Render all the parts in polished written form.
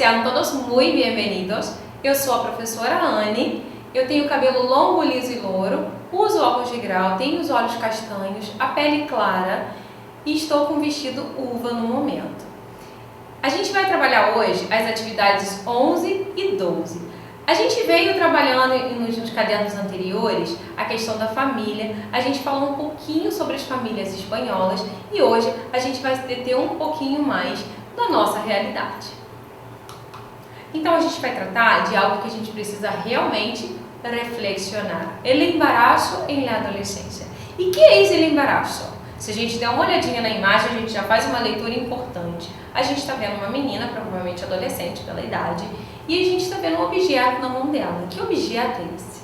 sejam todos muito bem-vindos. Eu sou a professora Anne, eu tenho cabelo longo, liso e louro, uso óculos de grau, tenho os olhos castanhos, a pele clara e estou com o vestido uva no momento. A gente vai trabalhar hoje as atividades 11 e 12. A gente veio trabalhando nos cadernos anteriores a questão da família, a gente falou um pouquinho sobre as famílias espanholas e hoje a gente vai deter um pouquinho mais da nossa realidade. Então a gente vai tratar de algo que a gente precisa realmente reflexionar. El embarazo en la adolescência. E que é esse embarazo? Se a gente der uma olhadinha na imagem, a gente já faz uma leitura importante. A gente está vendo uma menina, provavelmente adolescente pela idade, e a gente está vendo um objeto na mão dela. Que objeto é esse?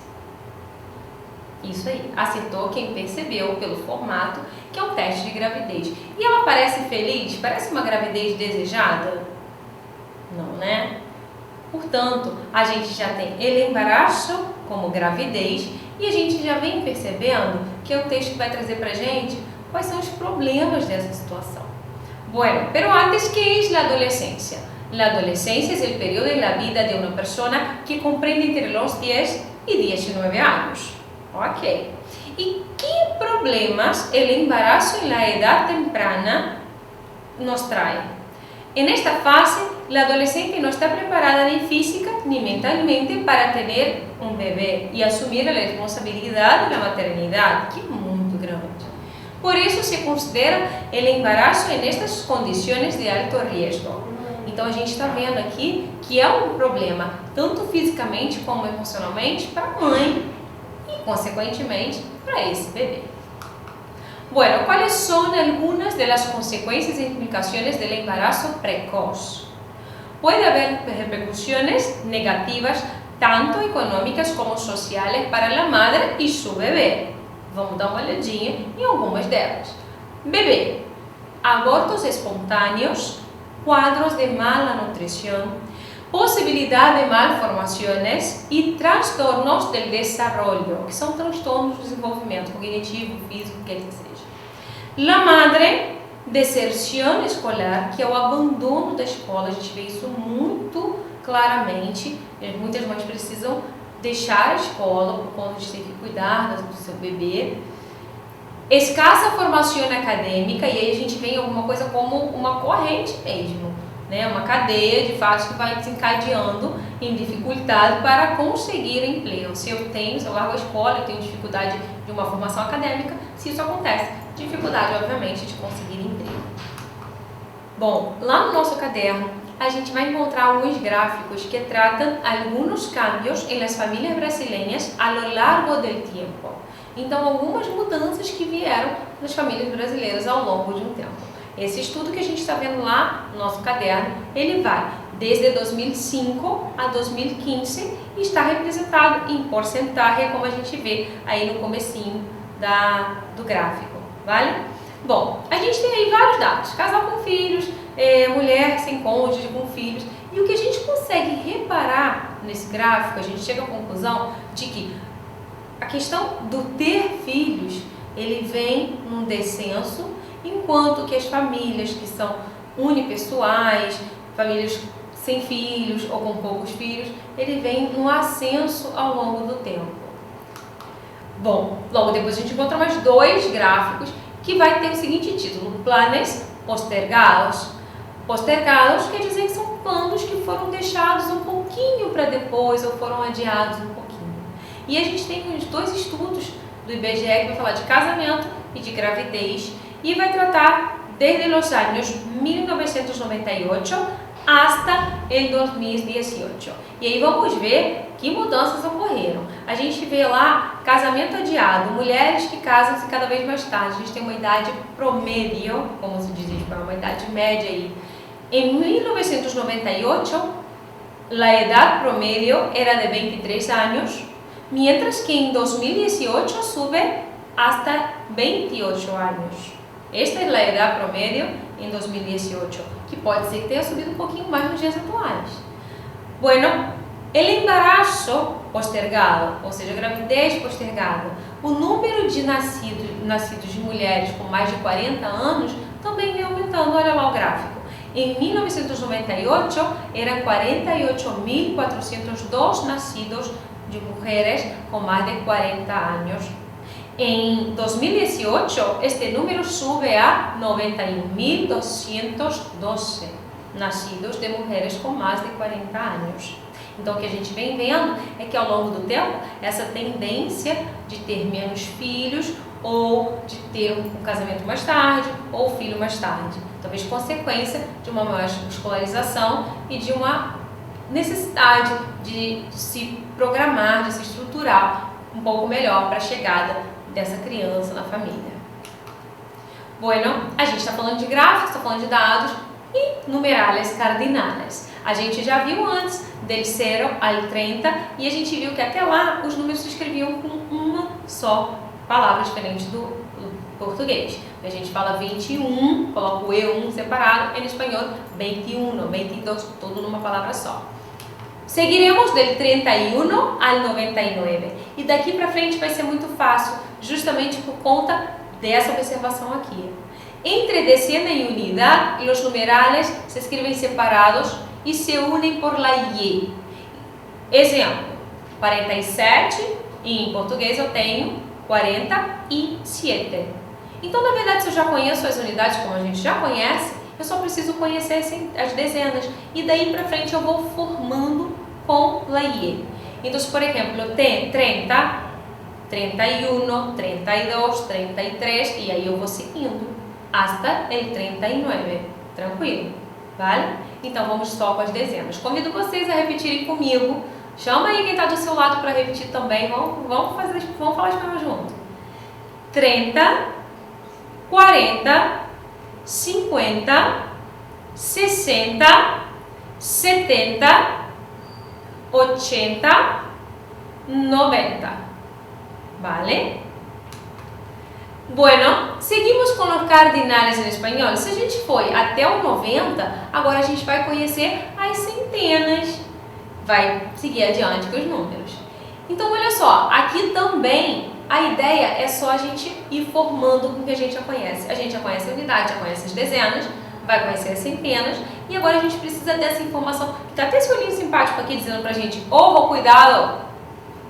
Isso aí, acertou quem percebeu pelo formato, que é um teste de gravidez. E ela parece feliz? Parece uma gravidez desejada? Não, né? Portanto, a gente já tem el embarazo como gravidez e a gente já vem percebendo que é o texto que vai trazer para a gente quais são os problemas dessa situação. Bueno, pero antes, ¿qué es la adolescencia? La adolescencia es el periodo en la vida de una persona que comprende entre los 10 y 19 años. Ok. ¿Y qué problemas el embarazo en la edad temprana nos trae? En esta fase, la adolescente no está preparada ni física ni mentalmente para tener un bebé y asumir la responsabilidad de la maternidad, que es muy grande. Por eso se considera el embarazo en estas condiciones de alto riesgo. Então a gente está vendo aqui que é um problema, tanto fisicamente como emocionalmente, para a mãe e, consequentemente, para esse bebê. Bueno, ¿cuáles son algunas de las consecuencias e implicaciones del embarazo precoz? Puede haber repercusiones negativas, tanto económicas como sociales, para la madre y su bebé. Vamos dar uma olhadinha em algumas delas. Bebê, abortos espontâneos, quadros de mala nutrición, posibilidad de malformaciones y trastornos del desarrollo, que são transtornos do desenvolvimento cognitivo, físico, que seja. La madre, deserção escolar, que é o abandono da escola. A gente vê isso muito claramente. Muitas mães precisam deixar a escola por conta de ter que cuidar do seu bebê. Escassa formação acadêmica, e aí a gente vê alguma coisa como uma corrente mesmo, né? Uma cadeia de fatos que vai desencadeando em dificuldade para conseguir emprego. Se eu largo a escola, eu tenho dificuldade de uma formação acadêmica, se isso acontece, dificuldade, obviamente, de conseguir emprego. Bom, lá no nosso caderno, a gente vai encontrar alguns gráficos que tratam alguns cambios em las famílias brasileiras a lo largo del tiempo. Então, algumas mudanças que vieram nas famílias brasileiras ao longo de um tempo. Esse estudo que a gente está vendo lá no nosso caderno, ele vai desde 2005 a 2015 e está representado em porcentagem, como a gente vê aí no comecinho do gráfico, vale? Bom, a gente tem aí vários dados: casal com filhos, mulher sem cônjuge com filhos, e o que a gente consegue reparar nesse gráfico, a gente chega à conclusão de que a questão do ter filhos, ele vem num descenso, enquanto que as famílias que são unipessoais, famílias sem filhos ou com poucos filhos, ele vem num ascenso ao longo do tempo. Bom, logo depois a gente encontra mais dois gráficos que vai ter o seguinte título: planes postergados. Postergados quer dizer que são planos que foram deixados um pouquinho para depois ou foram adiados um pouquinho. E a gente tem os dois estudos do IBGE que vai falar de casamento e de gravidez e vai tratar desde os anos 1998 hasta el 2018. E aí vamos ver que mudanças ocorreram. A gente vê lá casamento adiado, mulheres que casam-se cada vez mais tarde. A gente tem uma idade promédio, como se diz, uma idade média aí. Em 1998, a idade promédio era de 23 anos, mientras que en 2018 sube hasta 28 años. Esta es la edad promedio en 2018, que pode ser que tenha subido um pouquinho mais nos dias atuais. Bueno, el embarazo postergado, ou seja, gravidez postergada, o número de nascidos de mulheres com mais de 40 anos também vem aumentando. Olha lá o gráfico. En 1998 eran 48.402 nacidos de mujeres con más de 40 años. En 2018 este número sube a 91.212 nacidos de mulheres com mais de 40 anos. Então, o que a gente vem vendo é que ao longo do tempo, essa tendência de ter menos filhos ou de ter um casamento mais tarde ou filho mais tarde, talvez consequência de uma maior escolarização e de uma necessidade de se programar, de se estruturar um pouco melhor para a chegada dessa criança na família. Bueno, a gente está falando de gráficos, está falando de dados e numerales cardinales. A gente já viu antes del 0 al 30 e a gente viu que até lá os números se escreviam com uma só palavra diferente do português. A gente fala 21, coloca o E1 separado, em espanhol 21, 22, tudo numa palavra só. Seguiremos del 31 al 99 e daqui para frente vai ser muito fácil, justamente por conta dessa observação aqui. Entre decena y unidad, los numerales se escriben separados y se unen por la Y. Exemplo, 47, em português eu tenho 47. Então, na verdade, se eu já conheço as unidades, como a gente já conhece, eu só preciso conhecer as dezenas. E daí para frente eu vou formando com la Y. Então, por exemplo, eu tenho 30, 31, 32, 33 e aí eu vou seguindo hasta el 39. Tranquilo? Vale? Então vamos só com as dezenas. Convido vocês a repetirem comigo. Chama aí quem está do seu lado para repetir também. Vamos falar espanhol junto. 30, 40, 50, 60, 70, 80, 90. ¿Vale? Bueno, seguimos com os cardinales em espanhol. Se a gente foi até o 90, agora a gente vai conhecer as centenas. Vai seguir adiante com os números. Então, olha só, aqui também a ideia é só a gente ir formando com o que a gente já conhece. A gente já conhece a unidade, já conhece as dezenas, vai conhecer as centenas. E agora a gente precisa dessa informação. Tá até esse olhinho simpático aqui dizendo pra gente, ojo, cuidado.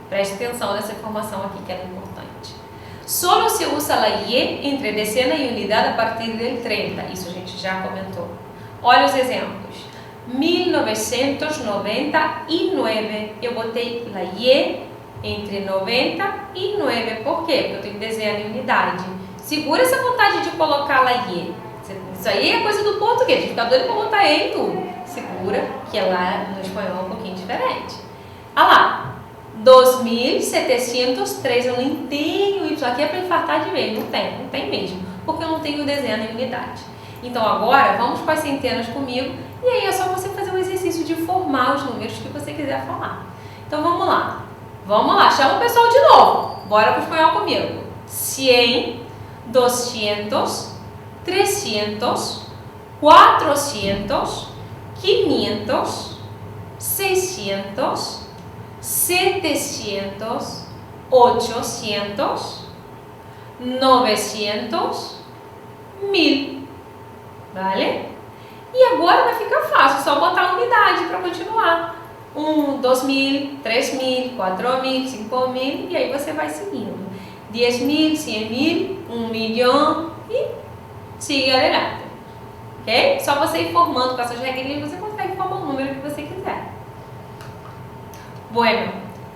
Preste atenção nessa informação aqui que é importante. Solo se usa la Y entre decena e unidade a partir del 30. Isso a gente já comentou. Olha os exemplos. 1999. Eu botei la Y entre 99. Por quê? Porque eu tenho dezena e unidade. Segura essa vontade de colocar la Y. Isso aí é coisa do português. A gente fica doido para botar E em tudo. Segura, que lá no espanhol é um pouquinho diferente. Olha lá. 2.703, eu nem tenho isso aqui é para infartar de vez, não tem mesmo, porque eu não tenho dezena em unidade. Então agora vamos com as centenas comigo e aí é só você fazer um exercício de formar os números que você quiser falar. Então vamos lá, chama o pessoal de novo, bora para o espanhol comigo. 100, 200, 300, 400, 500, 600, 700, 800, 900, 1000, vale? E agora vai ficar fácil, só botar a unidade para continuar. 1, 2.000, 3.000, 4.000, 5.000 e aí você vai seguindo. 10.000, 100.000, 1 milhão e siga adelante. Ok? Só você ir formando com essas regrinhas você consegue formar o número que você quiser. Bueno,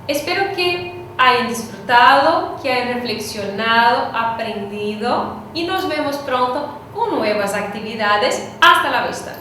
espero que hayan disfrutado, que hayan reflexionado, aprendido y nos vemos pronto con nuevas actividades. Hasta la vista.